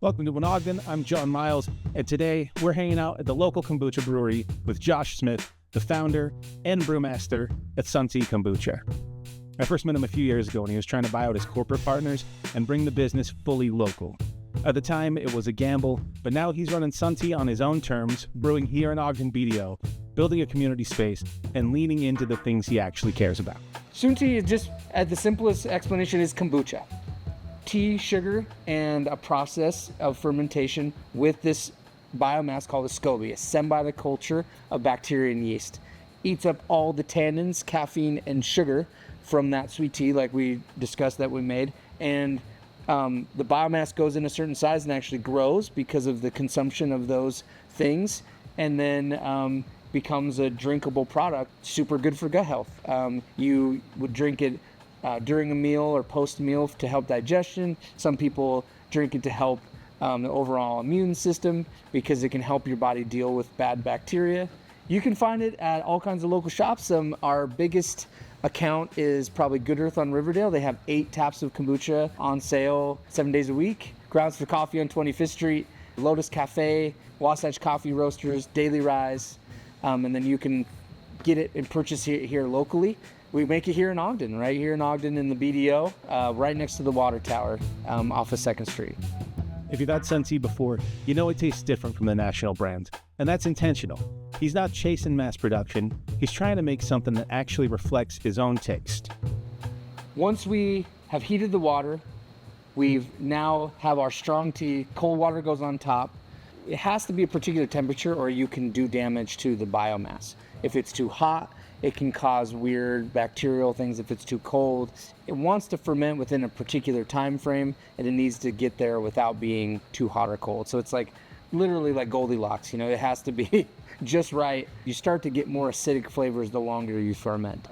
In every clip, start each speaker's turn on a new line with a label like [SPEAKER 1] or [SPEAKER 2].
[SPEAKER 1] Welcome to Ogden. I'm John Miles, and today we're hanging out at the local kombucha brewery with Josh Smith, the founder and brewmaster at Suntea Kombucha. I first met him a few years ago when he was trying to buy out his corporate partners and bring the business fully local. At the time, it was a gamble, but now he's running Suntea on his own terms, brewing here in Ogden BDO, building a community space, and leaning into the things he actually cares about.
[SPEAKER 2] Suntea is just, at the simplest explanation, is kombucha. Tea, sugar, and a process of fermentation with this biomass called a SCOBY, a symbiotic culture of bacteria and yeast. Eats up all the tannins, caffeine, and sugar from that sweet tea like we discussed that we made. And the biomass goes in a certain size and actually grows because of the consumption of those things, and then becomes a drinkable product, super good for gut health. You would drink it during a meal or post-meal to help digestion. Some people drink it to help the overall immune system because it can help your body deal with bad bacteria. You can find it at all kinds of local shops. Our biggest account is probably Good Earth on Riverdale. They have 8 taps of kombucha on sale 7 days a week. Grounds for Coffee on 25th Street, Lotus Cafe, Wasatch Coffee Roasters, Daily Rise, and then you can get it and purchase it here locally. We make it here in Ogden, right here in Ogden in the BDO, right next to the water tower off of 2nd Street.
[SPEAKER 1] If you've had Suntea before, you know it tastes different from the national brand, and that's intentional. He's not chasing mass production, he's trying to make something that actually reflects his own taste.
[SPEAKER 2] Once we have heated the water, we now have our strong tea, cold water goes on top. It has to be a particular temperature or you can do damage to the biomass. If it's too hot, it can cause weird bacterial things. If it's too cold, it wants to ferment within a particular time frame, and it needs to get there without being too hot or cold. So it's like literally like Goldilocks, it has to be just right. You start to get more acidic flavors the longer you ferment.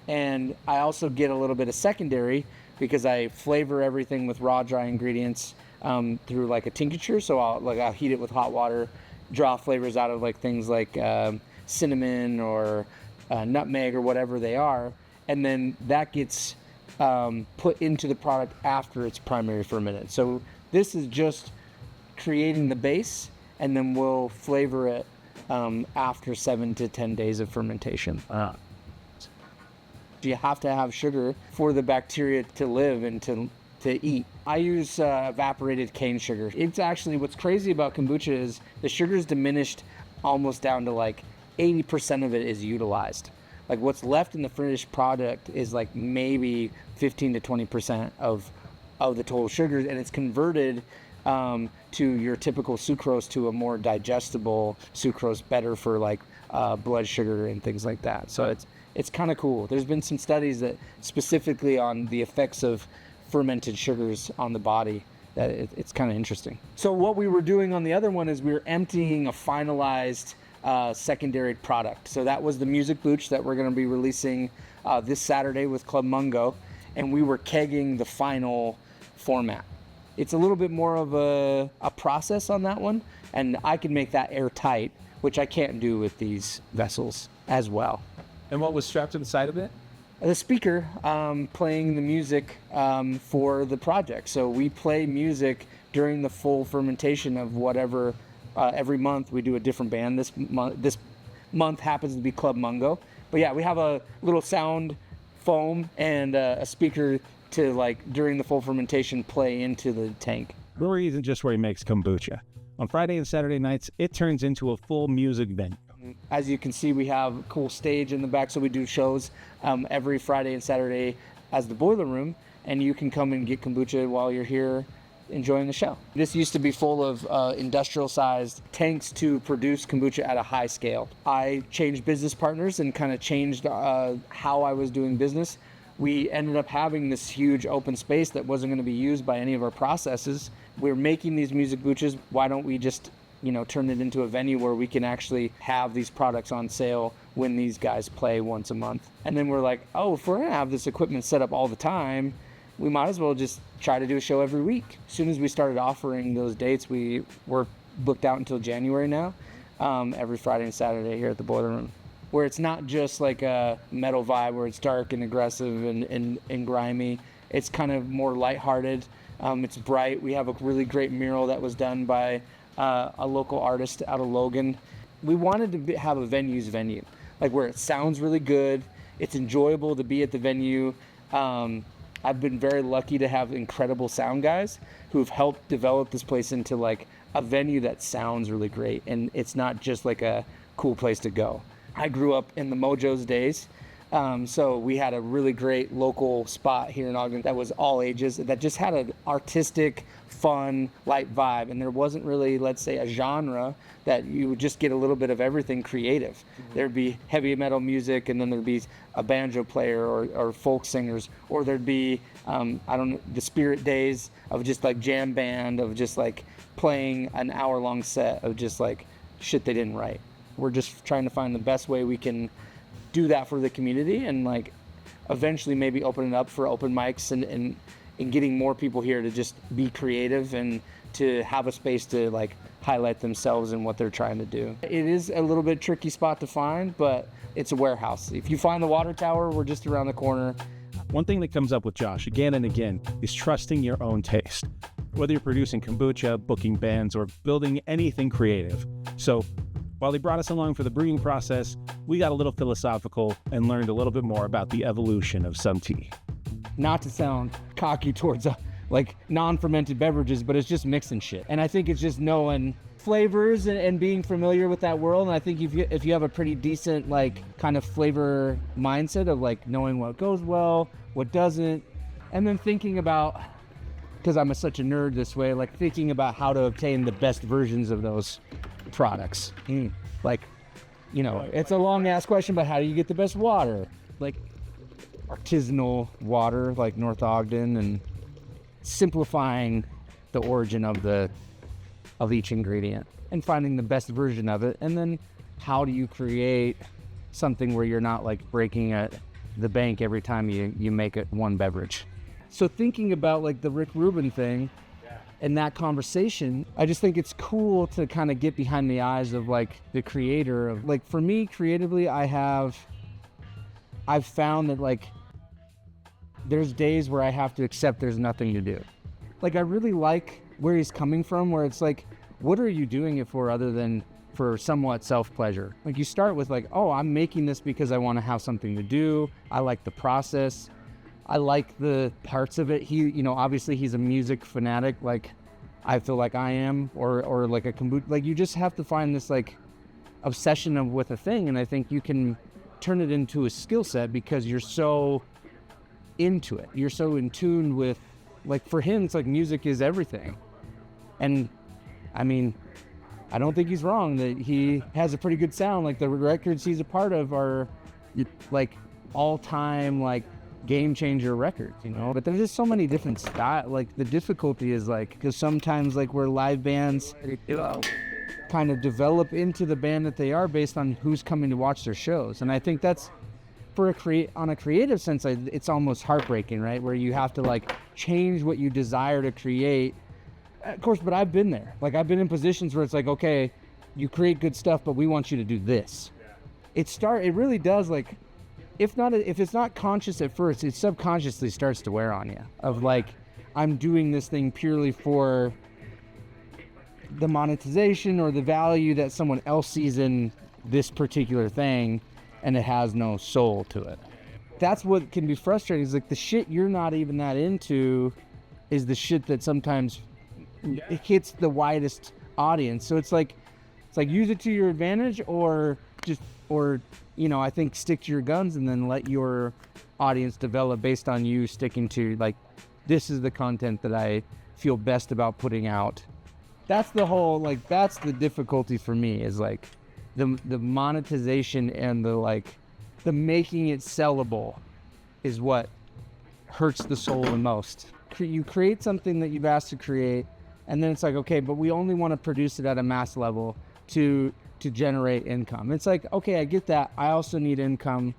[SPEAKER 2] And I also get a little bit of secondary because I flavor everything with raw dry ingredients through like a tincture. So I'll heat it with hot water, draw flavors out of like things like cinnamon or nutmeg or whatever they are, and then that gets put into the product after it's primary fermented. So this is just creating the base, and then we'll flavor it after 7 to 10 days of fermentation. You have to have sugar for the bacteria to live and to eat. I use evaporated cane sugar. It's actually, what's crazy about kombucha is the sugar is diminished almost down to like 80% of it is utilized. Like what's left in the finished product is like maybe 15 to 20% of the total sugars, and it's converted to your typical sucrose to a more digestible sucrose, better for like blood sugar and things like that. So it's kind of cool. There's been some studies that specifically on the effects of fermented sugars on the body that it's kind of interesting. So what we were doing on the other one is we were emptying a finalized secondary product. So that was the music booch that we're going to be releasing this Saturday with Club Mungo, and we were kegging the final format. It's a little bit more of a process on that one, and I can make that airtight, which I can't do with these vessels as well.
[SPEAKER 1] And what was strapped to the side of it?
[SPEAKER 2] The speaker playing the music for the project. So we play music during the full fermentation of whatever. Every month we do a different band. This month happens to be Club Mungo. But yeah, we have a little sound foam and a speaker to, like, during the full fermentation, play into the tank.
[SPEAKER 1] Brewery isn't just where he makes kombucha. On Friday and Saturday nights, it turns into a full music venue.
[SPEAKER 2] As you can see, we have a cool stage in the back, so we do shows every Friday and Saturday as the Boiler Room, and you can come and get kombucha while you're here enjoying the show. This used to be full of industrial-sized tanks to produce kombucha at a high scale. I changed business partners and kind of changed how I was doing business. We ended up having this huge open space that wasn't going to be used by any of our processes. We're making these music booches. Why don't we just turn it into a venue where we can actually have these products on sale when these guys play once a month? And then we're like, if we're going to have this equipment set up all the time, we might as well just try to do a show every week. As soon as we started offering those dates, we were booked out until January now, every Friday and Saturday here at the Boiler Room, where it's not just like a metal vibe where it's dark and aggressive and grimy. It's kind of more lighthearted. It's bright. We have a really great mural that was done by a local artist out of Logan. We wanted to have a venue's venue, like where it sounds really good. It's enjoyable to be at the venue. I've been very lucky to have incredible sound guys who've helped develop this place into like a venue that sounds really great, and it's not just like a cool place to go. I grew up in the Mojo's days, so we had a really great local spot here in Ogden that was all ages, that just had an artistic, fun, light vibe, and there wasn't really, let's say, a genre that you would just get a little bit of everything creative. Mm-hmm. There'd be heavy metal music, and then there'd be a banjo player or folk singers, or there'd be, the Spirit Days of just like jam band, of just like playing an hour-long set of just like shit they didn't write. We're just trying to find the best way we can do that for the community, and like eventually maybe open it up for open mics and getting more people here to just be creative and to have a space to like highlight themselves and what they're trying to do. It is a little bit tricky spot to find, but it's a warehouse. If you find the water tower, we're just around the corner.
[SPEAKER 1] One thing that comes up with Josh again and again is trusting your own taste. Whether you're producing kombucha, booking bands, or building anything creative. So while he brought us along for the brewing process, we got a little philosophical and learned a little bit more about the evolution of Suntea.
[SPEAKER 2] Not to sound cocky towards like non-fermented beverages, but it's just mixing shit. And I think it's just knowing flavors and being familiar with that world. And I think if you have a pretty decent like kind of flavor mindset of like knowing what goes well, what doesn't, and then thinking about, because I'm such a nerd this way, like thinking about how to obtain the best versions of those products. Like, you know, it's a long ass question, but how do you get the best water? Like artisanal water, like North Ogden, and simplifying the origin of each ingredient and finding the best version of it. And then how do you create something where you're not like breaking at the bank every time you make it one beverage? So thinking about like the Rick Rubin thing and that conversation, I just think it's cool to kind of get behind the eyes of like the creator of, like, for me creatively, I've found that like there's days where I have to accept there's nothing to do. Like I really like where he's coming from, where it's like, what are you doing it for other than for somewhat self-pleasure? Like you start with like, oh, I'm making this because I want to have something to do. I like the process. I like the parts of it. He, you know, obviously he's a music fanatic, like I feel like I am, or like a kombucha. Like you just have to find this like obsession with a thing, and I think you can turn it into a skill set because you're so into it. You're so in tune with, like for him, it's like music is everything. And I mean, I don't think he's wrong that he has a pretty good sound. Like the records he's a part of are like all-time like game changer records, you know. But there's just so many different styles. Like the difficulty is like, because sometimes like where live bands kind of develop into the band that they are based on who's coming to watch their shows. And I think that's, for on a creative sense, it's almost heartbreaking, right? Where you have to like change what you desire to create. Of course, but I've been there. Like I've been in positions where it's like, okay, you create good stuff, but we want you to do this. It really does, like, if it's not conscious at first, it subconsciously starts to wear on you. Of like, I'm doing this thing purely for the monetization or the value that someone else sees in this particular thing, and it has no soul to it. That's what can be frustrating, is like the shit you're not even that into is the shit that sometimes it hits the widest audience. So it's like use it to your advantage, or you know, I think stick to your guns and then let your audience develop based on you sticking to like, this is the content that I feel best about putting out. That's the whole, like, that's the difficulty for me, is like the monetization and the making it sellable is what hurts the soul the most. You create something that you've asked to create, and then it's like, okay, but we only want to produce it at a mass level to generate income. It's like, okay, I get that. I also need income.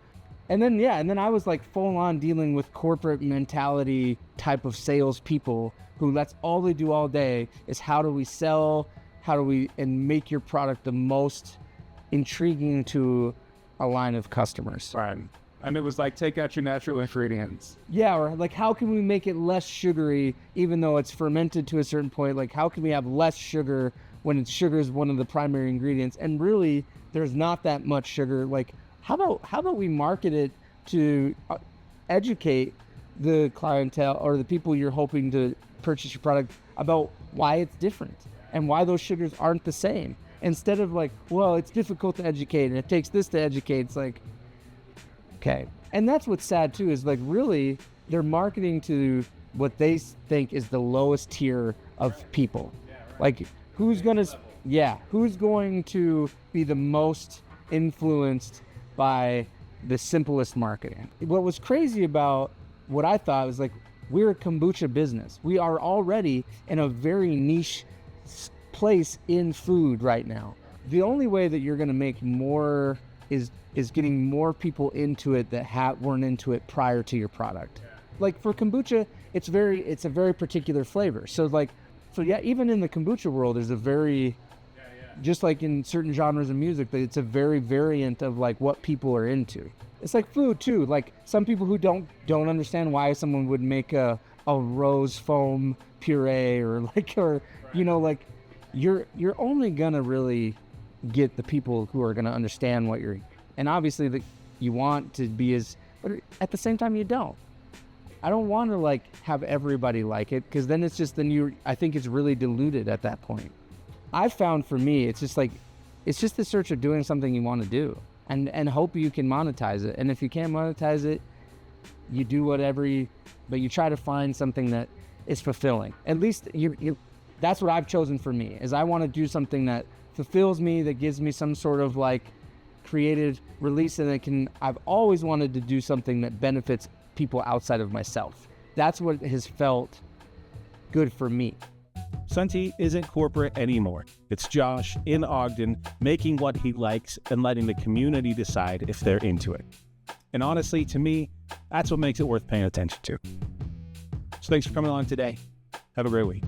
[SPEAKER 2] And then I was like full on dealing with corporate mentality type of salespeople who, that's all they do all day is how do we sell, and make your product the most intriguing to a line of customers.
[SPEAKER 1] Right. And it was like, take out your natural ingredients.
[SPEAKER 2] Yeah, or like how can we make it less sugary even though it's fermented to a certain point? Like how can we have less sugar when sugar is one of the primary ingredients? And really, there's not that much sugar. Like how about we market it to educate the clientele or the people you're hoping to purchase your product about why it's different and why those sugars aren't the same. Instead of like, well, it's difficult to educate and it takes this to educate. It's like, okay. And that's what's sad too, is like really they're marketing to what they think is the lowest tier of people. Like who's going to be the most influenced by the simplest marketing? What was crazy about what I thought was like, we're a kombucha business. We are already in a very niche place in food right now. The only way that you're going to make more is getting more people into it that weren't into it prior to your product. Like for kombucha, it's a very particular flavor. So yeah, even in the kombucha world, there's a very, just like in certain genres of music, it's a very variant of like what people are into. It's like food too. Like some people who don't understand why someone would make a rose foam puree you're only gonna really get the people who are gonna understand what you're, and obviously you want to be but at the same time you don't. I don't want to like have everybody like it, because then I think it's really diluted at that point. I've found for me, it's just the search of doing something you want to do and hope you can monetize it. And if you can't monetize it, you do whatever but you try to find something that is fulfilling. At least that's what I've chosen for me, is I want to do something that fulfills me, that gives me some sort of like creative release, and I've always wanted to do something that benefits people outside of myself. That's what has felt good for me.
[SPEAKER 1] Suntea isn't corporate anymore. It's Josh in Ogden making what he likes and letting the community decide if they're into it. And honestly, to me, that's what makes it worth paying attention to. So thanks for coming along today. Have a great week.